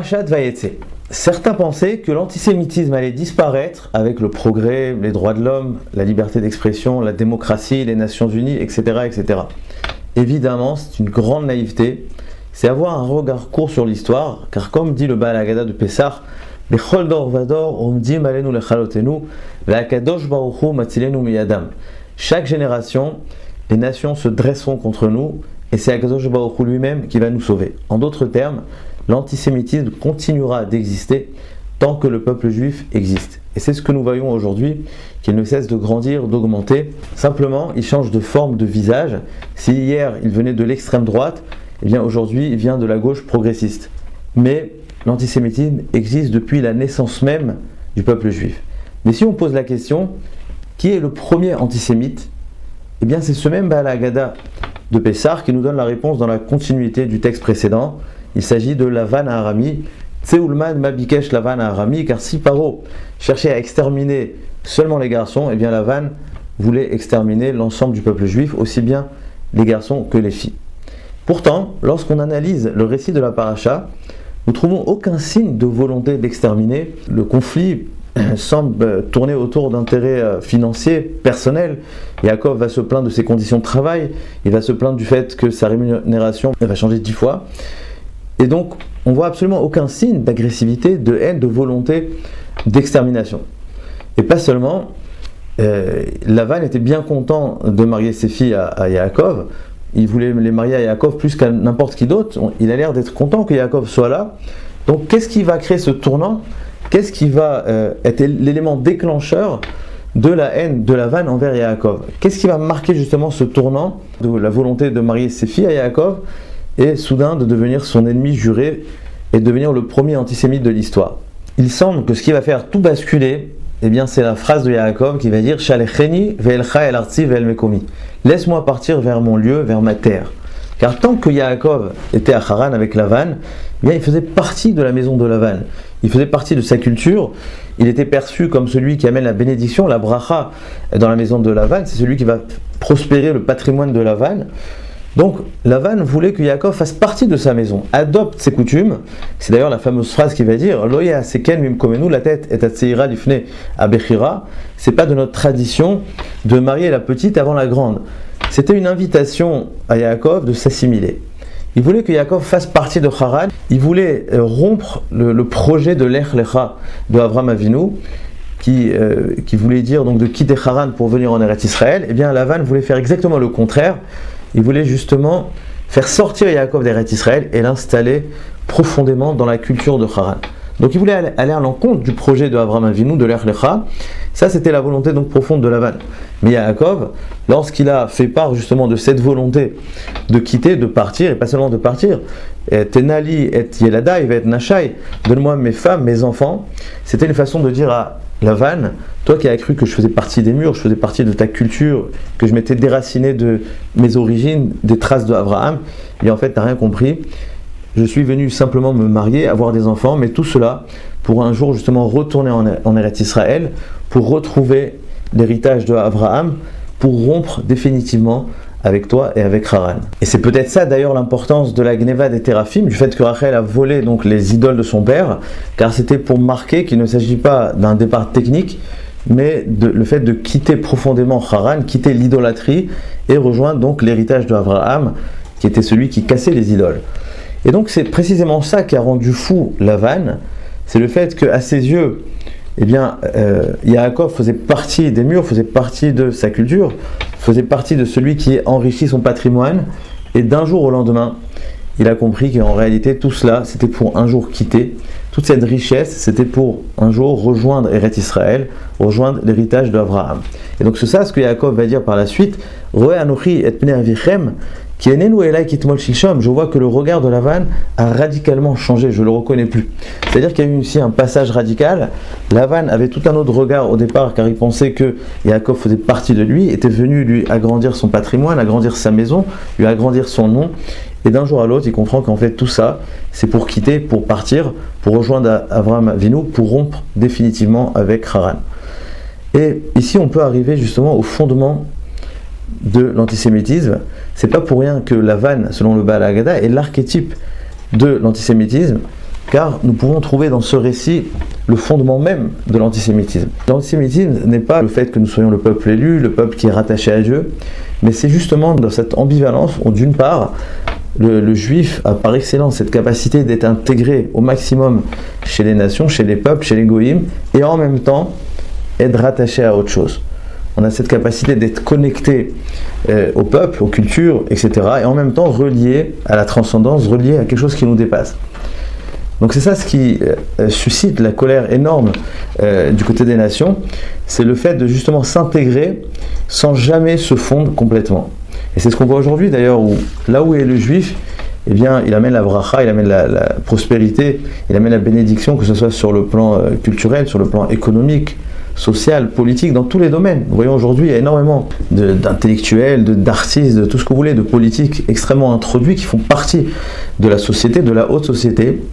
Parashat Vayetze. Certains pensaient que l'antisémitisme allait disparaître avec le progrès, les droits de l'homme, la liberté d'expression, la démocratie, les Nations Unies, etc. etc. Évidemment, c'est une grande naïveté, c'est avoir un regard court sur l'histoire, car comme dit le Baal Haggadah de Pessah, Bechol dor vador omdim alenu lechalotenu, ve'akadosh baruch hu matzilenu miyadam. Chaque génération, les nations se dresseront contre nous, et c'est Akadosh Baruch Hu lui-même qui va nous sauver. En d'autres termes, l'antisémitisme continuera d'exister tant que le peuple juif existe. Et c'est ce que nous voyons aujourd'hui, qu'il ne cesse de grandir, d'augmenter. Simplement, il change de forme, de visage. Si hier, il venait de l'extrême droite, eh bien aujourd'hui, il vient de la gauche progressiste. Mais l'antisémitisme existe depuis la naissance même du peuple juif. Mais si on pose la question, qui est le premier antisémite ? Eh bien, c'est ce même Baal Haggadah de Pessah qui nous donne la réponse dans la continuité du texte précédent. Il s'agit de Lavan à Arami, Tseulman Mabikesh Lavan à Arami, car si Paro cherchait à exterminer seulement les garçons, eh bien Lavan voulait exterminer l'ensemble du peuple juif, aussi bien les garçons que les filles. Pourtant, lorsqu'on analyse le récit de la paracha, nous trouvons aucun signe de volonté d'exterminer. Le conflit semble tourner autour d'intérêts financiers, personnels. Yaakov va se plaindre de ses conditions de travail, il va se plaindre du fait que sa rémunération va changer 10 fois. Et donc, on voit absolument aucun signe d'agressivité, de haine, de volonté d'extermination. Et pas seulement, Lavan était bien content de marier ses filles à Yaakov, il voulait les marier à Yaakov plus qu'à n'importe qui d'autre, il a l'air d'être content que Yaakov soit là. Donc qu'est-ce qui va créer ce tournant ? Qu'est-ce qui va être l'élément déclencheur de la haine de Lavan envers Yaakov ? Qu'est-ce qui va marquer justement ce tournant de la volonté de marier ses filles à Yaakov et soudain de devenir son ennemi juré et de devenir le premier antisémite de l'histoire ? Il semble que ce qui va faire tout basculer, eh bien, c'est la phrase de Yaakov qui va dire « Shalecheni ve'elcha el artzi ve'el mekomi » « Laisse-moi partir vers mon lieu, vers ma terre ». Car tant que Yaakov était à Haran avec Lavan, eh bien, il faisait partie de la maison de Lavan. Il faisait partie de sa culture. Il était perçu comme celui qui amène la bénédiction, la bracha dans la maison de Lavan. C'est celui qui va prospérer le patrimoine de Lavan. Donc Lavan voulait que Yaakov fasse partie de sa maison, adopte ses coutumes. C'est d'ailleurs la fameuse phrase qui va dire Loya seken mimkomenu, la tête est atseira lifne abechira. C'est pas de notre tradition de marier la petite avant la grande. C'était une invitation à Yaakov de s'assimiler. Il voulait que Yaakov fasse partie de Haran. Il voulait rompre le projet de l'Ech Lecha de Avraham Avinu, qui voulait dire donc de quitter Haran pour venir en Eretz Israël. Eh bien, Lavan voulait faire exactement le contraire. Il voulait justement faire sortir Yaakov d'Eretz Israël et l'installer profondément dans la culture de Haran. Donc il voulait aller à l'encontre du projet de Avraham Avinu, de l'Ech Lecha. Ça, c'était la volonté donc profonde de Lavan. Mais Yaakov, lorsqu'il a fait part justement de cette volonté de quitter, de partir, et pas seulement de partir, Tenali et Yeladai va être Nashai, donne-moi mes femmes, mes enfants, c'était une façon de dire à Lavan, toi qui as cru que je faisais partie des murs, je faisais partie de ta culture, que je m'étais déraciné de mes origines, des traces de Abraham, et en fait, tu n'as rien compris. Je suis venu simplement me marier, avoir des enfants, mais tout cela pour un jour justement retourner en Eretz Israël, pour retrouver l'héritage de Abraham, pour rompre définitivement avec toi et avec Haran. Et c'est peut-être ça d'ailleurs l'importance de la Gneva des Téraphim, du fait que Rachel a volé donc les idoles de son père, car c'était pour marquer qu'il ne s'agit pas d'un départ technique, mais le fait de quitter profondément Haran, quitter l'idolâtrie et rejoindre donc l'héritage de Abraham, qui était celui qui cassait les idoles. Et donc c'est précisément ça qui a rendu fou Lavan, c'est le fait qu'à ses yeux, eh bien, Yaakov faisait partie des murs, faisait partie de sa culture, faisait partie de celui qui enrichit son patrimoine, et d'un jour au lendemain, il a compris qu'en réalité tout cela, c'était pour un jour quitter, toute cette richesse, c'était pour un jour rejoindre Eretz Israël, rejoindre l'héritage d'Abraham. Et donc c'est ça ce que Yaakov va dire par la suite, Roe anochi et pnei avichem, qui est nénou elai kitmol shilshom. Je vois que le regard de Lavan a radicalement changé, je ne le reconnais plus. C'est-à-dire qu'il y a eu ici un passage radical. Lavan avait tout un autre regard au départ, car il pensait que Yaakov faisait partie de lui, était venu lui agrandir son patrimoine, agrandir sa maison, lui agrandir son nom. Et d'un jour à l'autre, il comprend qu'en fait tout ça, c'est pour quitter, pour partir, pour rejoindre Avraham Avinu, pour rompre définitivement avec Haran. Et ici, on peut arriver justement au fondement de l'antisémitisme. C'est pas pour rien que Lavan, selon le Baal Haggadah, est l'archétype de l'antisémitisme, car nous pouvons trouver dans ce récit le fondement même de l'antisémitisme. L'antisémitisme n'est pas le fait que nous soyons le peuple élu, le peuple qui est rattaché à Dieu, mais c'est justement dans cette ambivalence où d'une part, le juif a par excellence cette capacité d'être intégré au maximum chez les nations, chez les peuples, chez les goïms, et en même temps être rattaché à autre chose. On a cette capacité d'être connecté au peuple, aux cultures, etc. et en même temps relié à la transcendance, relié à quelque chose qui nous dépasse. Donc c'est ça ce qui suscite la colère énorme du côté des nations, c'est le fait de justement s'intégrer sans jamais se fondre complètement. Et c'est ce qu'on voit aujourd'hui d'ailleurs, où là où est le juif, eh bien, il amène la bracha, il amène la prospérité, il amène la bénédiction, que ce soit sur le plan culturel, sur le plan économique, social, politique, dans tous les domaines. Vous voyez aujourd'hui, il y a énormément d'intellectuels, d'artistes, de tout ce que vous voulez, de politiques extrêmement introduits qui font partie de la société, de la haute société.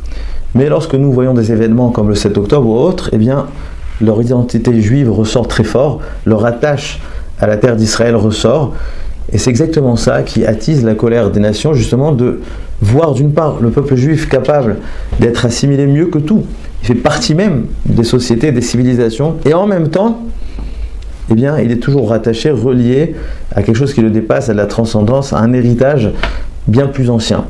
Mais lorsque nous voyons des événements comme le 7 octobre ou autres, eh bien, leur identité juive ressort très fort, leur attache à la terre d'Israël ressort. Et c'est exactement ça qui attise la colère des nations, justement, de voir d'une part le peuple juif capable d'être assimilé mieux que tout. Il fait partie même des sociétés, des civilisations, et en même temps, eh bien, il est toujours rattaché, relié à quelque chose qui le dépasse, à de la transcendance, à un héritage bien plus ancien.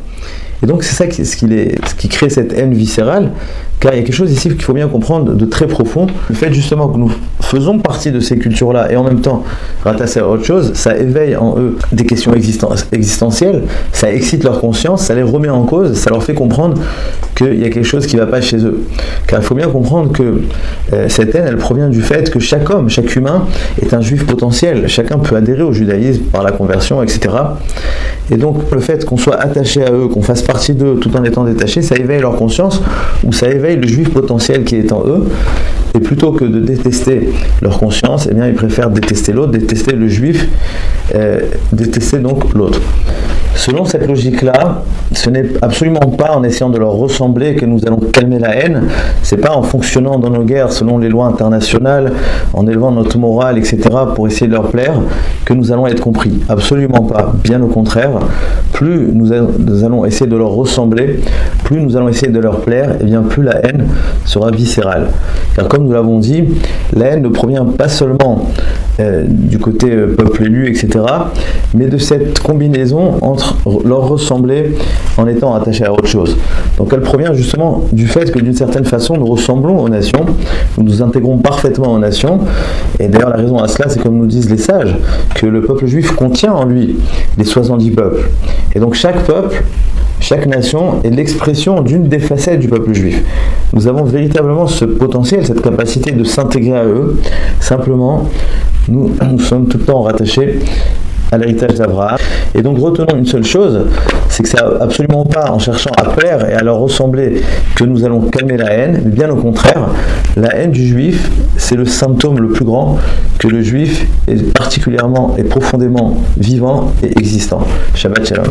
Et donc c'est ça ce qui crée cette haine viscérale, car il y a quelque chose ici qu'il faut bien comprendre de très profond. Le fait justement que nous faisons partie de ces cultures-là et en même temps rattachés à autre chose, ça éveille en eux des questions existentielles, ça excite leur conscience, ça les remet en cause, ça leur fait comprendre qu'il y a quelque chose qui ne va pas chez eux. Car il faut bien comprendre que cette haine, elle provient du fait que chaque homme, chaque humain est un juif potentiel. Chacun peut adhérer au judaïsme par la conversion, etc. Et donc le fait qu'on soit attaché à eux, qu'on fasse partie d'eux tout en étant détaché, ça éveille leur conscience, ou ça éveille le juif potentiel qui est en eux. Et plutôt que de détester leur conscience, eh bien ils préfèrent détester l'autre, détester le juif, détester donc l'autre. Selon cette logique-là, ce n'est absolument pas en essayant de leur ressembler que nous allons calmer la haine, c'est pas en fonctionnant dans nos guerres selon les lois internationales, en élevant notre morale, etc., pour essayer de leur plaire, que nous allons être compris. Absolument pas. Bien au contraire, plus nous allons essayer de leur ressembler, plus nous allons essayer de leur plaire, et bien plus la haine sera viscérale. Car comme nous l'avons dit, la haine ne provient pas seulement du côté peuple élu, etc., mais de cette combinaison entre leur ressembler en étant attachés à autre chose. Donc elle provient justement du fait que d'une certaine façon nous ressemblons aux nations, nous nous intégrons parfaitement aux nations, et d'ailleurs la raison à cela c'est comme nous disent les sages, que le peuple juif contient en lui les 70 peuples. Et donc chaque peuple, chaque nation est l'expression d'une des facettes du peuple juif. Nous avons véritablement ce potentiel, cette capacité de s'intégrer à eux. Simplement, nous sommes tout le temps rattachés à l'héritage d'Abraham. Et donc retenons une seule chose, c'est que c'est absolument pas en cherchant à plaire et à leur ressembler que nous allons calmer la haine, mais bien au contraire, la haine du juif, c'est le symptôme le plus grand que le juif est particulièrement et profondément vivant et existant. Shabbat Shalom.